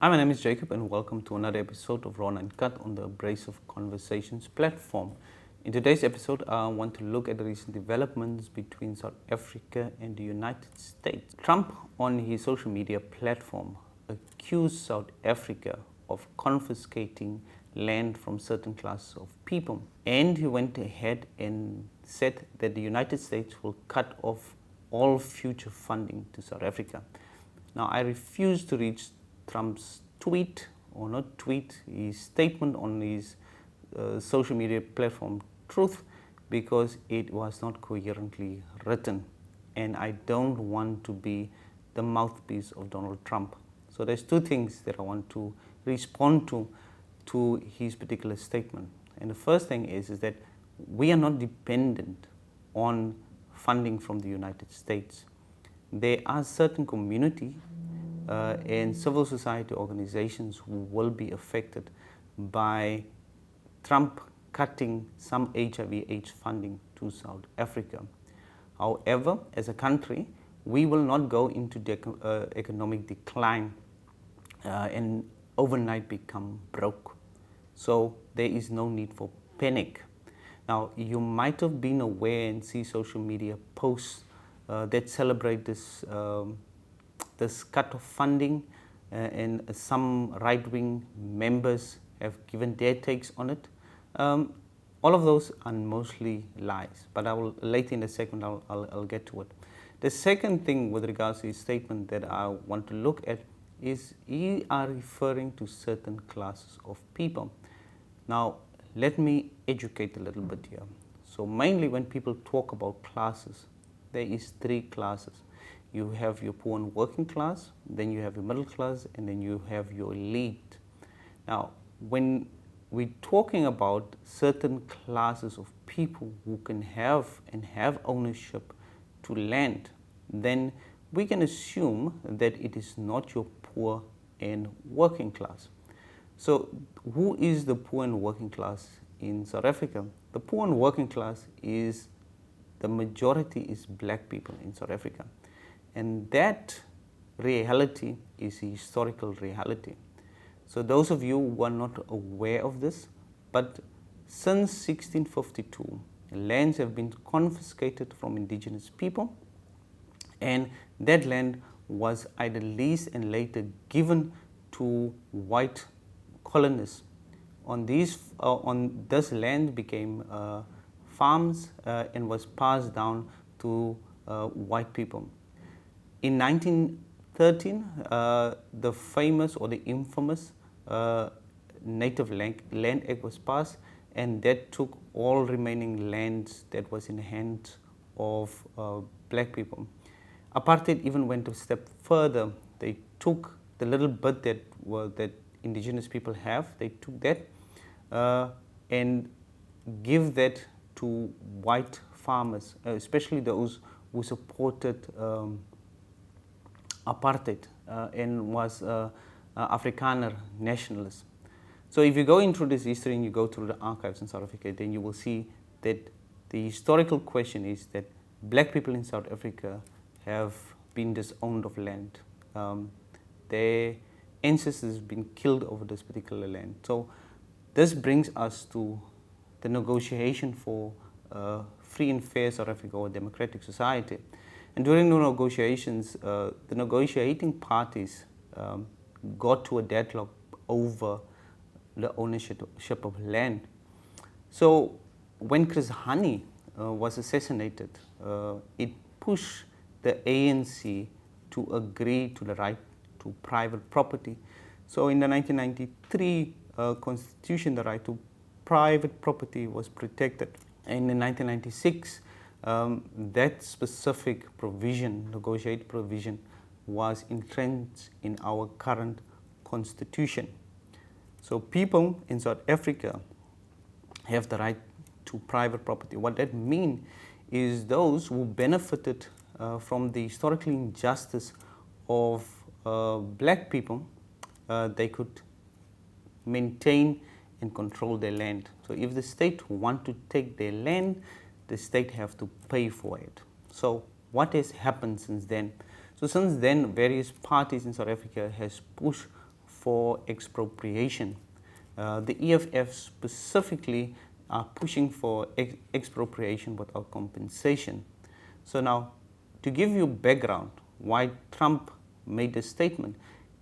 Hi, my name is Jacob and welcome to another episode of Raw and Uncut on the Embrace of Conversations platform. In today's episode, I want to look at the recent developments between South Africa and the United States. Trump, on his social media platform, accused South Africa of confiscating land from certain classes of people. And he went ahead and said that the United States will cut off all future funding to South Africa. Now, I refuse to read Trump's tweet, or not tweet, his statement on his social media platform Truth, because it was not coherently written. And I don't want to be the mouthpiece of Donald Trump. So there's two things that I want to respond to his particular statement. And the first thing is that we are not dependent on funding from the United States. There are certain community and civil society organizations who will be affected by Trump cutting some HIV AIDS funding to South Africa. However, as a country, we will not go into economic decline and overnight become broke. So there is no need for panic. Now, you might have been aware and see social media posts that celebrate this cut of funding, and some right-wing members have given their takes on it. All of those are mostly lies, but I will later in the segment I'll get to it. The second thing with regards to his statement that I want to look at is he are referring to certain classes of people. Now, let me educate a little bit here. So mainly when people talk about classes, there is three classes. You have your poor and working class, then you have your middle class, and then you have your elite. Now, when we're talking about certain classes of people who can have ownership to land, then we can assume that it is not your poor and working class. So who is the poor and working class in South Africa? The poor and working class the majority is black people in South Africa. And that reality is a historical reality. So those of you who are not aware of this, but since 1652, lands have been confiscated from indigenous people, and that land was either leased and later given to white colonists. On this land became farms and was passed down to white people. In 1913, the famous or the infamous Native Land Act was passed, and that took all remaining lands that was in the hands of black people. Apartheid even went a step further. They took the little bit that indigenous people have, they took that and give that to white farmers, especially those who supported apartheid and was Afrikaner nationalist. So if you go into this history and you go through the archives in South Africa, then you will see that the historical question is that black people in South Africa have been disowned of land. Their ancestors have been killed over this particular land. So this brings us to the negotiation for free and fair South Africa or democratic society. And during the negotiations, the negotiating parties got to a deadlock over the ownership of land. So when Chris Hani was assassinated, it pushed the ANC to agree to the right to private property. So in the 1993 Constitution, the right to private property was protected. And in 1996, that specific provision, negotiated provision, was entrenched in our current constitution. So people in South Africa have the right to private property. What that means is those who benefited from the historical injustice of black people, they could maintain and control their land. So if the state want to take their land, the state have to pay for it. So what has happened since then? So since then, various parties in South Africa has pushed for expropriation. The EFF specifically are pushing for expropriation without compensation. So now, to give you background, why Trump made this statement,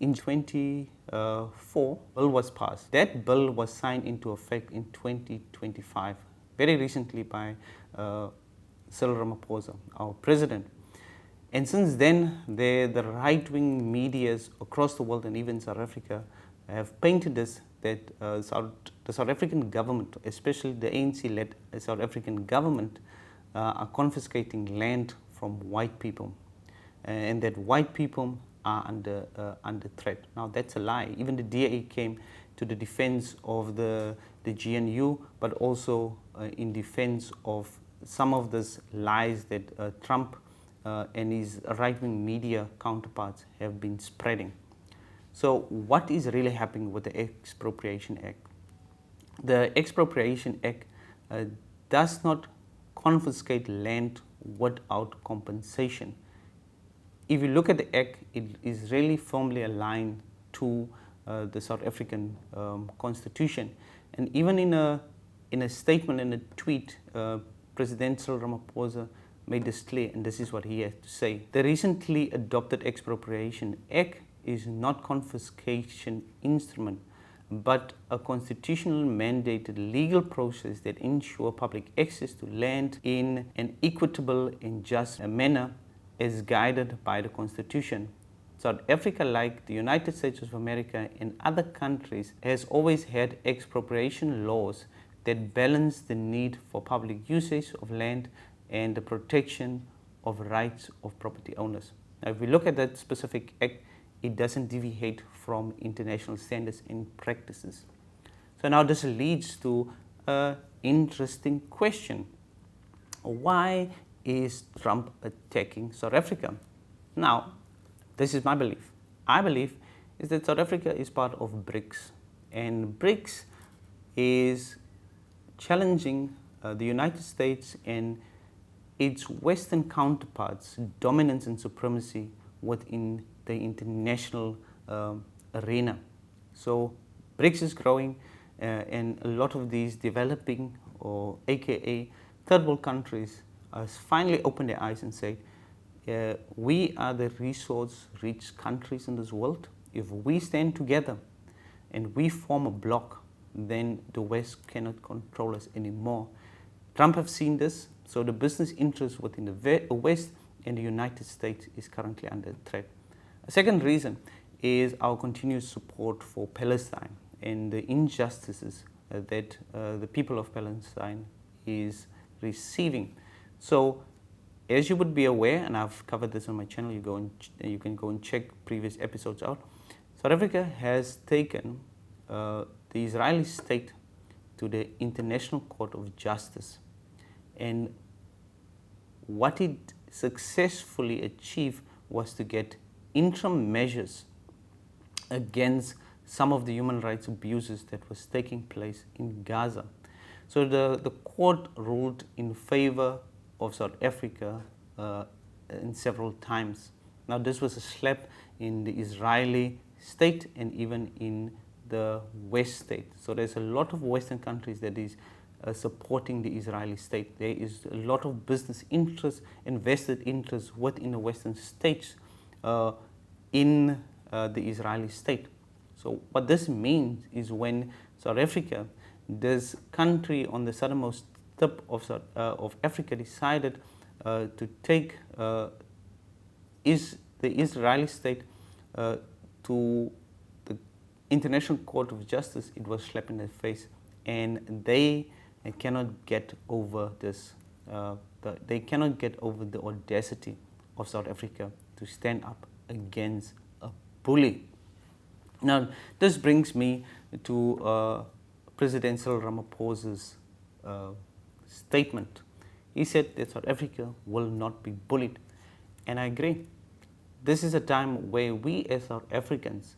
in 2004, bill was passed. That bill was signed into effect in 2025, very recently by Cyril Ramaphosa, our president. And since then, the right-wing medias across the world and even South Africa have painted this that the South African government, especially the ANC-led South African government, are confiscating land from white people, and that white people are under threat. Now that's a lie. Even the DA came to the defense of the GNU, but also in defense of some of these lies that Trump and his right-wing media counterparts have been spreading. So what is really happening with the Expropriation Act? The Expropriation Act does not confiscate land without compensation. If you look at the Act, it is really firmly aligned to the South African Constitution. And even in a statement, in a tweet, President Cyril Ramaphosa made this clear, and this is what he had to say. The recently adopted Expropriation Act is not confiscation instrument, but a constitutional mandated legal process that ensures public access to land in an equitable and just manner as guided by the Constitution. South Africa, like the United States of America and other countries, has always had expropriation laws that balance the need for public usage of land and the protection of rights of property owners. Now, if we look at that specific act, it doesn't deviate from international standards and practices. So now this leads to an interesting question. Why is Trump attacking South Africa? Now, this is my belief. I believe is that South Africa is part of BRICS, and BRICS is challenging the United States and its Western counterparts' dominance and supremacy within the international arena. So BRICS is growing, and a lot of these developing, or AKA third world countries, finally opened their eyes and say, we are the resource-rich countries in this world. If we stand together and we form a bloc, then the West cannot control us anymore. Trump has seen this, so the business interests within the West and the United States is currently under threat. A second reason is our continuous support for Palestine and the injustices that the people of Palestine is receiving. So, as you would be aware, and I've covered this on my channel, you can go and check previous episodes out. South Africa has taken the Israeli state to the International Court of Justice, and what it successfully achieved was to get interim measures against some of the human rights abuses that was taking place in Gaza. So the court ruled in favor of South Africa in several times. Now this was a slap in the Israeli state and even in the West state. So there's a lot of Western countries that is supporting the Israeli state. There is a lot of business interests, invested interests within the Western states in the Israeli state. So what this means is when South Africa, this country on the southernmost tip of Africa, decided to take the Israeli state to the International Court of Justice, it was slapped in the face, and they cannot get over this. They cannot get over the audacity of South Africa to stand up against a bully. Now, this brings me to President Cyril Ramaphosa's statement. He said that South Africa will not be bullied, and I agree. This is a time where we as South Africans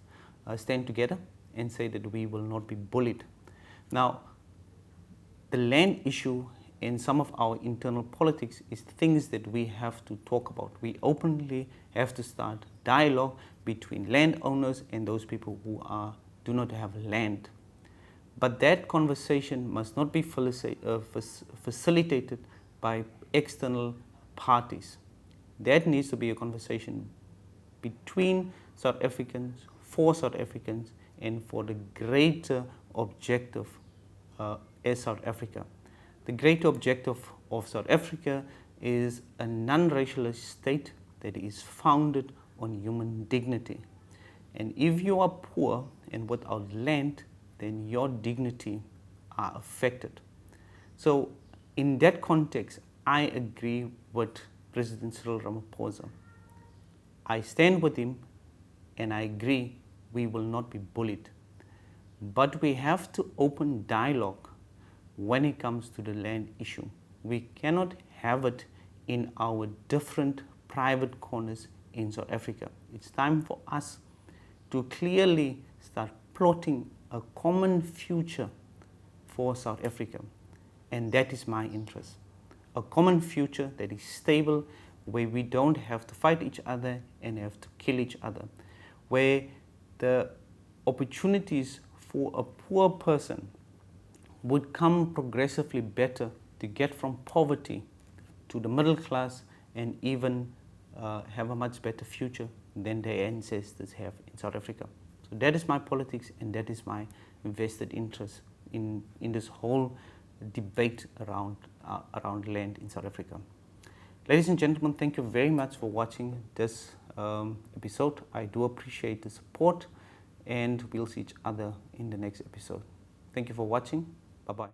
stand together and say that we will not be bullied. Now, the land issue in some of our internal politics is things that we have to talk about. We openly have to start dialogue between landowners and those people who do not have land. But that conversation must not be facilitated by external parties. That needs to be a conversation between South Africans, for South Africans, and for the greater objective as South Africa. The greater objective of South Africa is a non-racialist state that is founded on human dignity. And if you are poor and without land, then your dignity are affected. So in that context, I agree with President Cyril Ramaphosa. I stand with him and I agree we will not be bullied. But we have to open dialogue when it comes to the land issue. We cannot have it in our different private corners in South Africa. It's time for us to clearly start plotting a common future for South Africa. And that is my interest. A common future that is stable, where we don't have to fight each other and have to kill each other. Where the opportunities for a poor person would come progressively better to get from poverty to the middle class and even have a much better future than their ancestors have in South Africa. So that is my politics and that is my vested interest in this whole debate around land in South Africa. Ladies and gentlemen, thank you very much for watching this episode. I do appreciate the support and we'll see each other in the next episode. Thank you for watching. Bye-bye.